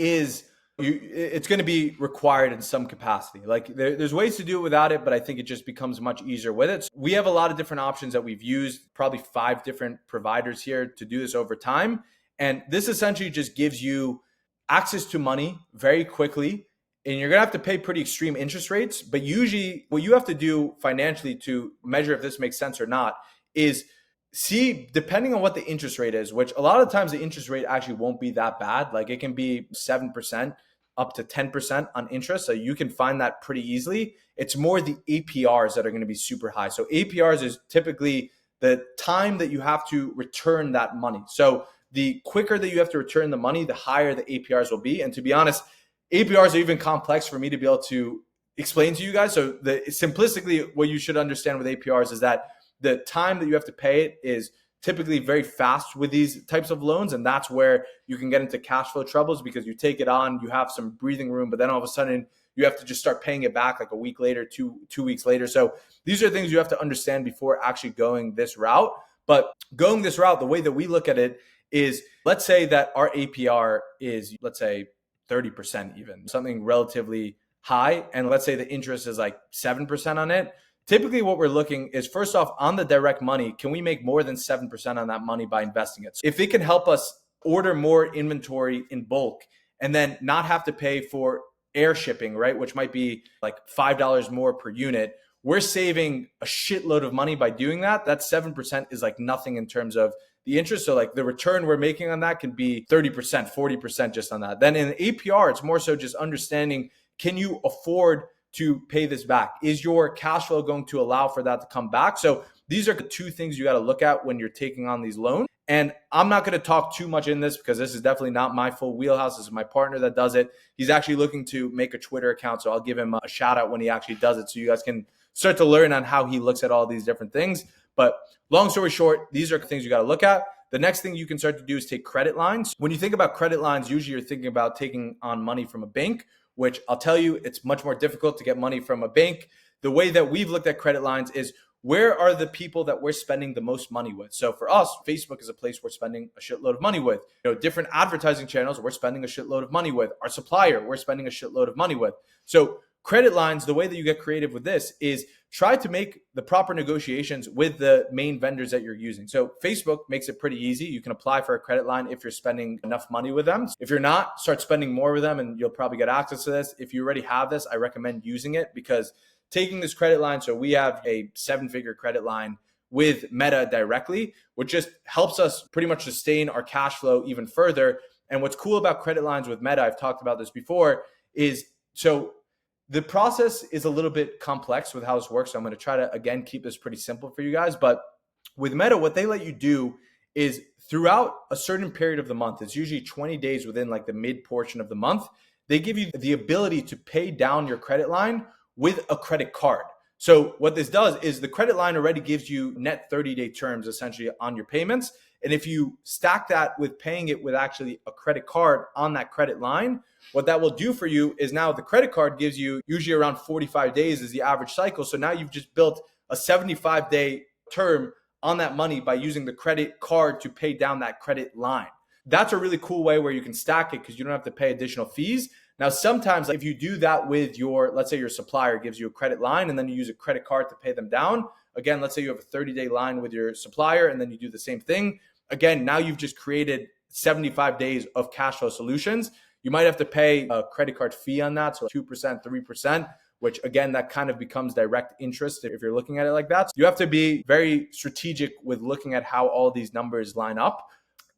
it's going to be required in some capacity. Like there's ways to do it without it, but I think it just becomes much easier with it. So we have a lot of different options that we've used, probably 5 different providers here to do this over time. And this essentially just gives you access to money very quickly. And you're going to have to pay pretty extreme interest rates. But usually what you have to do financially to measure if this makes sense or not is see, depending on what the interest rate is, which a lot of times the interest rate actually won't be that bad. Like it can be 7% up to 10% on interest. So you can find that pretty easily. It's more the APRs that are going to be super high. So APRs is typically the time that you have to return that money. So the quicker that you have to return the money, the higher the APRs will be. And to be honest, APRs are even complex for me to be able to explain to you guys. So simplistically, what you should understand with APRs is that the time that you have to pay it is typically very fast with these types of loans. And that's where you can get into cash flow troubles, because you take it on, you have some breathing room, but then all of a sudden you have to just start paying it back like a week later, two weeks later. So these are things you have to understand before actually going this route. But going this route, the way that we look at it is, let's say that our APR is, let's say 30% even, something relatively high. And let's say the interest is like 7% on it. Typically what we're looking is, first off, on the direct money, can we make more than 7% on that money by investing it? So if it can help us order more inventory in bulk and then not have to pay for air shipping, right? Which might be like $5 more per unit. We're saving a shitload of money by doing that. That 7% is like nothing in terms of the interest. So like the return we're making on that can be 30%, 40% just on that. Then in APR, it's more so just understanding, can you afford to pay this back? Is your cash flow going to allow for that to come back? So these are the two things you got to look at when you're taking on these loans. And I'm not going to talk too much in this because this is definitely not my full wheelhouse. This is my partner that does it. He's actually looking to make a Twitter account. So I'll give him a shout out when he actually does it so you guys can start to learn on how he looks at all these different things. But long story short, these are things you got to look at. The next thing you can start to do is take credit lines. When you think about credit lines, usually you're thinking about taking on money from a bank, which I'll tell you, it's much more difficult to get money from a bank. The way that we've looked at credit lines is, where are the people that we're spending the most money with? So for us, Facebook is a place we're spending a shitload of money with. Different advertising channels we're spending a shitload of money with. Our supplier we're spending a shitload of money with. So credit lines, the way that you get creative with this is try to make the proper negotiations with the main vendors that you're using. So Facebook makes it pretty easy. You can apply for a credit line if you're spending enough money with them. If you're not, start spending more with them and you'll probably get access to this. If you already have this, I recommend using it because taking this credit line, so we have a 7-figure credit line with Meta directly, which just helps us pretty much sustain our cash flow even further. And what's cool about credit lines with Meta, I've talked about this before, is so the process is a little bit complex with how this works. So I'm going to try to, again, keep this pretty simple for you guys. But with Meta, what they let you do is throughout a certain period of the month, it's usually 20 days within like the mid portion of the month, they give you the ability to pay down your credit line with a credit card. So what this does is the credit line already gives you net 30-day terms essentially on your payments. And if you stack that with paying it with actually a credit card on that credit line, what that will do for you is now the credit card gives you usually around 45 days is the average cycle. So now you've just built a 75-day term on that money by using the credit card to pay down that credit line. That's a really cool way where you can stack it because you don't have to pay additional fees. Now, sometimes if you do that with your, let's say your supplier gives you a credit line and then you use a credit card to pay them down. Again, let's say you have a 30-day line with your supplier and then you do the same thing. Again, now you've just created 75 days of cash flow solutions. You might have to pay a credit card fee on that. So 2%, 3%, which again, that kind of becomes direct interest if you're looking at it like that. So you have to be very strategic with looking at how all these numbers line up.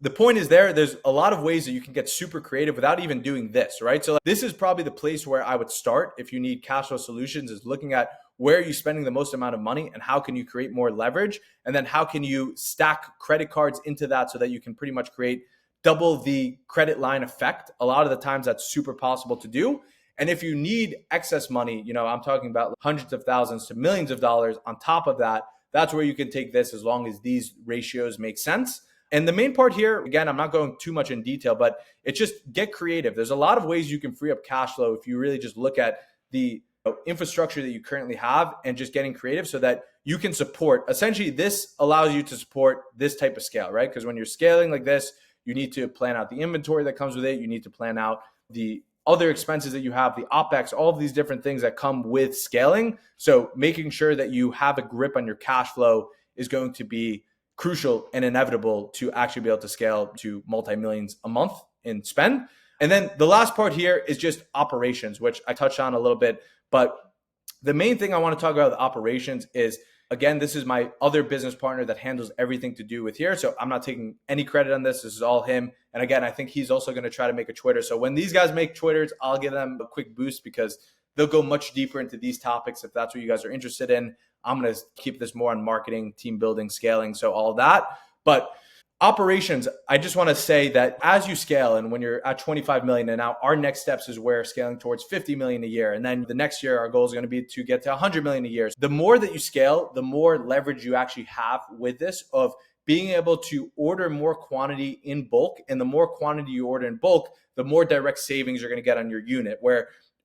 The point is there's a lot of ways that you can get super creative without even doing this, right? So this is probably the place where I would start if you need cash flow solutions, is looking at where are you spending the most amount of money and how can you create more leverage? And then how can you stack credit cards into that so that you can pretty much create double the credit line effect? A lot of the times that's super possible to do. And if you need excess money, I'm talking about hundreds of thousands to millions of dollars on top of that, that's where you can take this as long as these ratios make sense. And the main part here, again, I'm not going too much in detail, but it's just get creative. There's a lot of ways you can free up cash flow if you really just look at the infrastructure that you currently have and just getting creative so that you can support. Essentially, this allows you to support this type of scale, right? Because when you're scaling like this, you need to plan out the inventory that comes with it. You need to plan out the other expenses that you have, the OpEx, all of these different things that come with scaling. So making sure that you have a grip on your cash flow is going to be crucial and inevitable to actually be able to scale to multi-millions a month in spend. And then the last part here is just operations, which I touched on a little bit. But the main thing I want to talk about with operations is, again, this is my other business partner that handles everything to do with here. So I'm not taking any credit on this. This is all him. And again, I think he's also going to try to make a Twitter. So when these guys make Twitters, I'll give them a quick boost because they'll go much deeper into these topics if that's what you guys are interested in. I'm going to keep this more on marketing, team building, scaling, so all that. But operations, I just want to say that as you scale and when you're at 25 million, and now our next steps is we're scaling towards 50 million a year. And then the next year, our goal is going to be to get to 100 million a year. The more that you scale, the more leverage you actually have with this of being able to order more quantity in bulk. And the more quantity you order in bulk, the more direct savings you're going to get on your unit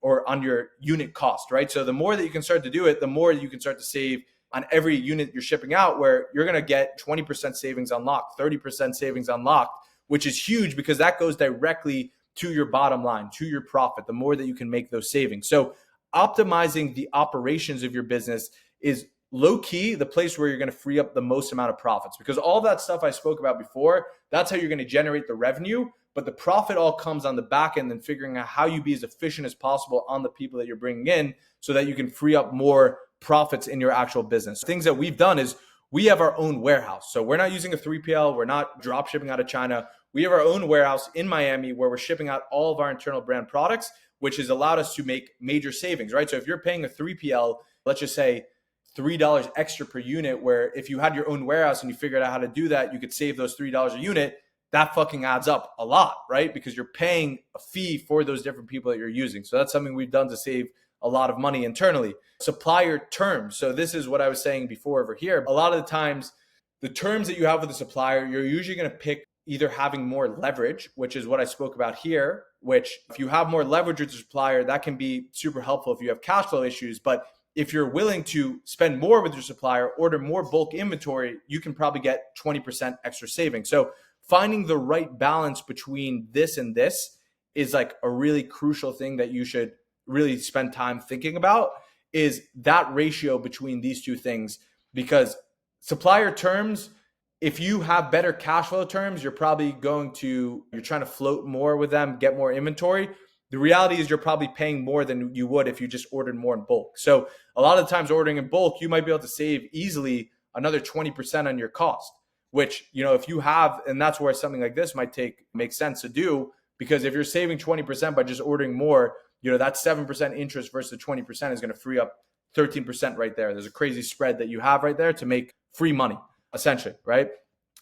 or on your unit cost, right? So the more that you can start to do it, the more you can start to save on every unit you're shipping out, where you're going to get 20% savings unlocked, 30% savings unlocked, which is huge because that goes directly to your bottom line, to your profit, the more that you can make those savings. So optimizing the operations of your business is low key the place where you're going to free up the most amount of profits, because all that stuff I spoke about before, that's how you're going to generate the revenue. But the profit all comes on the back end and figuring out how you be as efficient as possible on the people that you're bringing in so that you can free up more profits in your actual business. Things that we've done is we have our own warehouse. So we're not using a 3PL. We're not drop shipping out of China. We have our own warehouse in Miami where we're shipping out all of our internal brand products, which has allowed us to make major savings, right? So if you're paying a 3PL, let's just say $3 extra per unit, where if you had your own warehouse and you figured out how to do that, you could save those $3 a unit. That fucking adds up a lot, right? Because you're paying a fee for those different people that you're using. So that's something we've done to save a lot of money internally. Supplier terms. So this is what I was saying before over here. A lot of the times, the terms that you have with the supplier, you're usually going to pick either having more leverage, which is what I spoke about here, which if you have more leverage with the supplier, that can be super helpful if you have cash flow issues. But if you're willing to spend more with your supplier, order more bulk inventory, you can probably get 20% extra savings. So finding the right balance between this and this is like a really crucial thing that you should really spend time thinking about, is that ratio between these two things. Because supplier terms, if you have better cash flow terms, you're trying to float more with them, get more inventory. The reality is you're probably paying more than you would if you just ordered more in bulk. So a lot of the times ordering in bulk, you might be able to save easily another 20% on your cost, which, if you have, and that's where something like this might make sense to do, because if you're saving 20% by just ordering more, that 7% interest versus the 20% is going to free up 13% right there. There's a crazy spread that you have right there to make free money, essentially, right?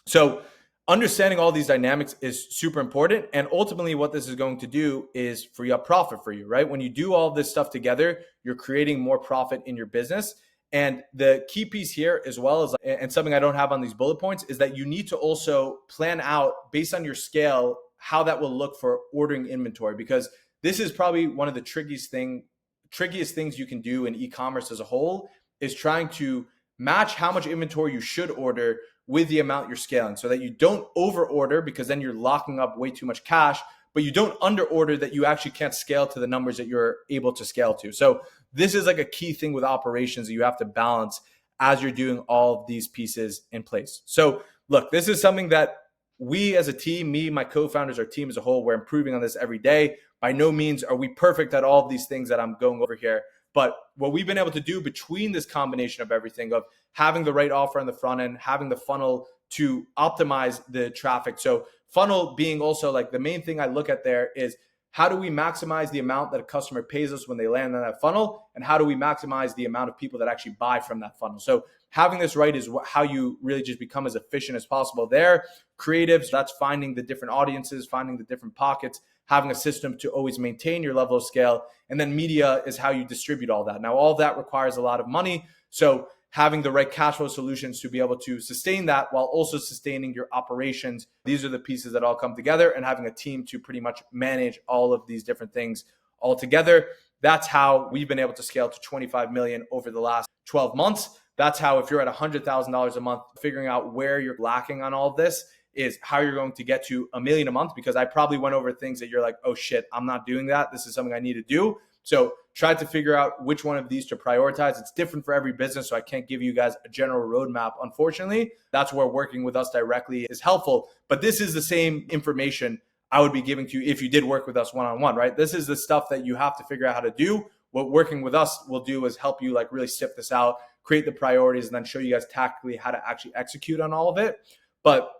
So understanding all these dynamics is super important. And ultimately what this is going to do is free up profit for you, right? When you do all this stuff together, you're creating more profit in your business. And the key piece here, as well as, and something I don't have on these bullet points, is that you need to also plan out based on your scale, how that will look for ordering inventory, because this is probably one of the trickiest things you can do in e-commerce as a whole, is trying to match how much inventory you should order with the amount you're scaling, so that you don't over order, because then you're locking up way too much cash, but you don't under order that you actually can't scale to the numbers that you're able to scale to. So this is like a key thing with operations that you have to balance as you're doing all of these pieces in place. So look, this is something that we as a team, me, my co-founders, our team as a whole, we're improving on this every day. By no means are we perfect at all of these things that I'm going over here. But what we've been able to do between this combination of everything, of having the right offer on the front end, having the funnel to optimize the traffic. So funnel being also like the main thing I look at there is, how do we maximize the amount that a customer pays us when they land on that funnel? And how do we maximize the amount of people that actually buy from that funnel? So having this right is how you really just become as efficient as possible there. Creatives, that's finding the different audiences, finding the different pockets, having a system to always maintain your level of scale. And then media is how you distribute all that. Now, all that requires a lot of money. So having the right cash flow solutions to be able to sustain that while also sustaining your operations. These are the pieces that all come together, and having a team to pretty much manage all of these different things all together. That's how we've been able to scale to 25 million over the last 12 months. That's how, if you're at $100,000 a month, figuring out where you're lacking on all of this is how you're going to get to $1 million a month, because I probably went over things that you're like, oh shit, I'm not doing that. This is something I need to do. So try to figure out which one of these to prioritize. It's different for every business, so I can't give you guys a general roadmap, unfortunately. That's where working with us directly is helpful. But this is the same information I would be giving to you if you did work with us one-on-one, right? This is the stuff that you have to figure out how to do. What working with us will do is help you like really sift this out, create the priorities, and then show you guys tactically how to actually execute on all of it. But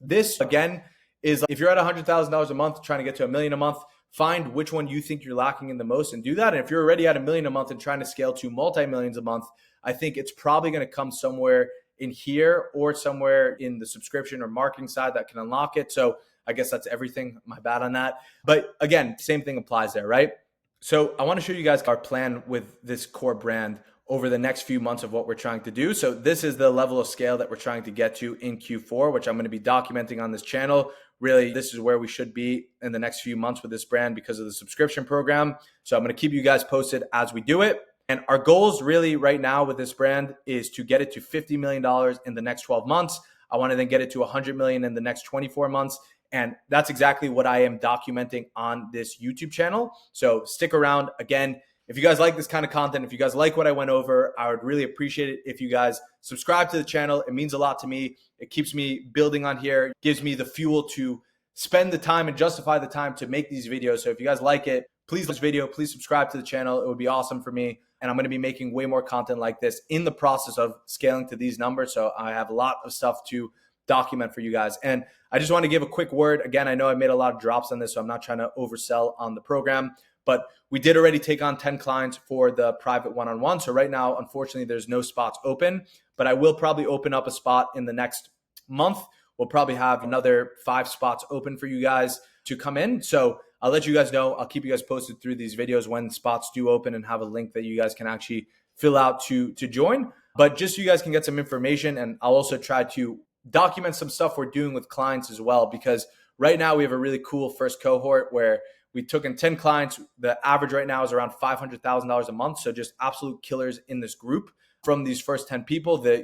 this, again, is if you're at $100,000 a month trying to get to $1 million a month, find which one you think you're lacking in the most and do that. And if you're already at $1 million a month and trying to scale to multi-millions a month, I think it's probably going to come somewhere in here or somewhere in the subscription or marketing side that can unlock it. So I guess that's everything. My bad on that. But again, same thing applies there, right? So I want to show you guys our plan with this core brand over the next few months of what we're trying to do. So this is the level of scale that we're trying to get to in Q4, which I'm going to be documenting on this channel. Really, this is where we should be in the next few months with this brand because of the subscription program. So I'm going to keep you guys posted as we do it. And our goals really right now with this brand is to get it to $50 million in the next 12 months. I want to then get it to $100 million in the next 24 months. And that's exactly what I am documenting on this YouTube channel. So stick around. Again, if you guys like this kind of content, if you guys like what I went over, I would really appreciate it if you guys subscribe to the channel. It means a lot to me. It keeps me building on here. It gives me the fuel to spend the time and justify the time to make these videos. So if you guys like it, please like this video, please subscribe to the channel. It would be awesome for me. And I'm going to be making way more content like this in the process of scaling to these numbers. So I have a lot of stuff to document for you guys. And I just want to give a quick word. Again, I know I made a lot of drops on this, so I'm not trying to oversell on the program, but we did already take on 10 clients for the private one-on-one. So right now, unfortunately, there's no spots open, but I will probably open up a spot in the next month. We'll probably have another 5 spots open for you guys to come in. So I'll let you guys know. I'll keep you guys posted through these videos when spots do open and have a link that you guys can actually fill out to join. But just so you guys can get some information, and I'll also try to document some stuff we're doing with clients as well, because right now we have a really cool first cohort where we took in 10 clients. The average right now is around $500,000 a month. So just absolute killers in this group from these first 10 people. The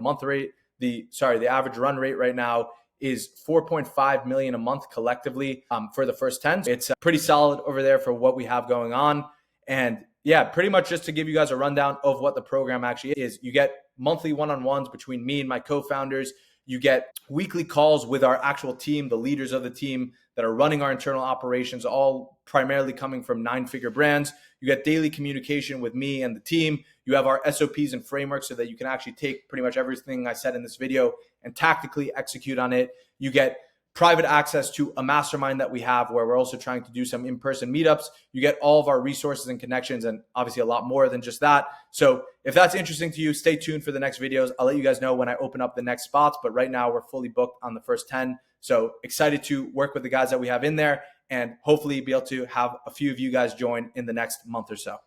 average run rate right now is 4.5 million a month collectively for the first 10. It's pretty solid over there for what we have going on. And yeah, pretty much just to give you guys a rundown of what the program actually is. You get monthly one-on-ones between me and my co-founders. You get weekly calls with our actual team, the leaders of the team that are running our internal operations, all primarily coming from 9-figure brands. You get daily communication with me and the team. You have our SOPs and frameworks so that you can actually take pretty much everything I said in this video and tactically execute on it. You get private access to a mastermind that we have where we're also trying to do some in-person meetups. You get all of our resources and connections, and obviously a lot more than just that. So if that's interesting to you, stay tuned for the next videos. I'll let you guys know when I open up the next spots, but right now we're fully booked on the first 10. So excited to work with the guys that we have in there and hopefully be able to have a few of you guys join in the next month or so.